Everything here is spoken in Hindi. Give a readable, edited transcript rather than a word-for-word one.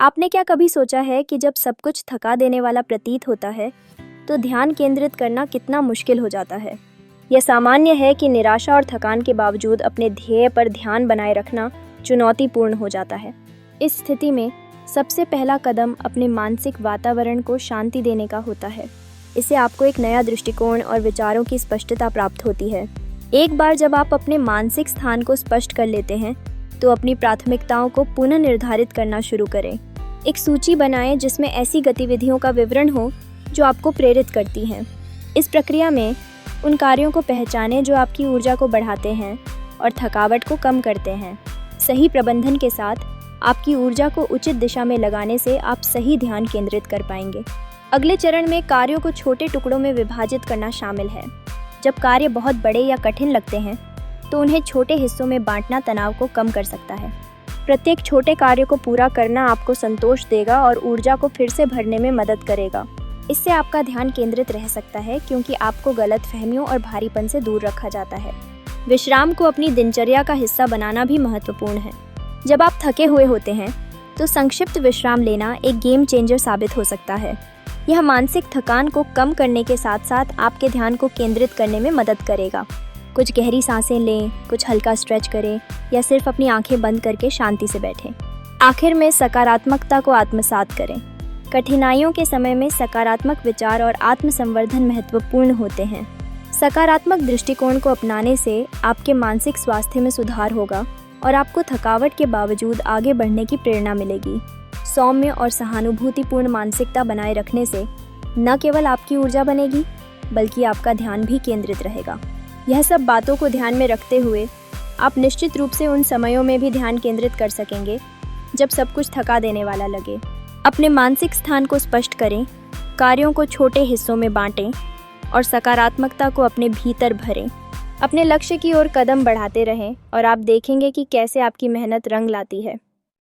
आपने क्या कभी सोचा है कि जब सब कुछ थका देने वाला प्रतीत होता है तो ध्यान केंद्रित करना कितना मुश्किल हो जाता है। यह सामान्य है कि निराशा और थकान के बावजूद अपने ध्येय पर ध्यान बनाए रखना चुनौतीपूर्ण हो जाता है। इस स्थिति में सबसे पहला कदम अपने मानसिक वातावरण को शांति देने का होता है। इससे आपको एक नया दृष्टिकोण और विचारों की स्पष्टता प्राप्त होती है। एक बार जब आप अपने मानसिक स्थान को स्पष्ट कर लेते हैं तो अपनी प्राथमिकताओं को पुनः निर्धारित करना शुरू करें। एक सूची बनाएं जिसमें ऐसी गतिविधियों का विवरण हो जो आपको प्रेरित करती हैं। इस प्रक्रिया में उन कार्यों को पहचानें जो आपकी ऊर्जा को बढ़ाते हैं और थकावट को कम करते हैं। सही प्रबंधन के साथ आपकी ऊर्जा को उचित दिशा में लगाने से आप सही ध्यान केंद्रित कर पाएंगे। अगले चरण में कार्यों को छोटे टुकड़ों में विभाजित करना शामिल है। जब कार्य बहुत बड़े या कठिन लगते हैं तो उन्हें छोटे हिस्सों में बांटना तनाव को कम कर सकता है। प्रत्येक छोटे कार्य को पूरा करना आपको संतोष देगा और ऊर्जा को फिर से भरने में मदद करेगा। इससे आपका ध्यान केंद्रित रह सकता है क्योंकि आपको गलतफहमियों और भारीपन से दूर रखा जाता है। विश्राम को अपनी दिनचर्या का हिस्सा बनाना भी महत्वपूर्ण है। जब आप थके हुए होते हैं तो संक्षिप्त विश्राम लेना एक गेम चेंजर साबित हो सकता है। यह मानसिक थकान को कम करने के साथ साथ आपके ध्यान को केंद्रित करने में मदद करेगा। कुछ गहरी सांसें लें, कुछ हल्का स्ट्रेच करें या सिर्फ अपनी आंखें बंद करके शांति से बैठें। आखिर में सकारात्मकता को आत्मसात करें। कठिनाइयों के समय में सकारात्मक विचार और आत्मसंवर्धन महत्वपूर्ण होते हैं। सकारात्मक दृष्टिकोण को अपनाने से आपके मानसिक स्वास्थ्य में सुधार होगा और आपको थकावट के बावजूद आगे बढ़ने की प्रेरणा मिलेगी। सौम्य और सहानुभूतिपूर्ण मानसिकता बनाए रखने से न केवल आपकी ऊर्जा बनेगी बल्कि आपका ध्यान भी केंद्रित रहेगा। यह सब बातों को ध्यान में रखते हुए आप निश्चित रूप से उन समयों में भी ध्यान केंद्रित कर सकेंगे जब सब कुछ थका देने वाला लगे। अपने मानसिक स्थान को स्पष्ट करें, कार्यों को छोटे हिस्सों में बांटें और सकारात्मकता को अपने भीतर भरें। अपने लक्ष्य की ओर कदम बढ़ाते रहें और आप देखेंगे कि कैसे आपकी मेहनत रंग लाती है।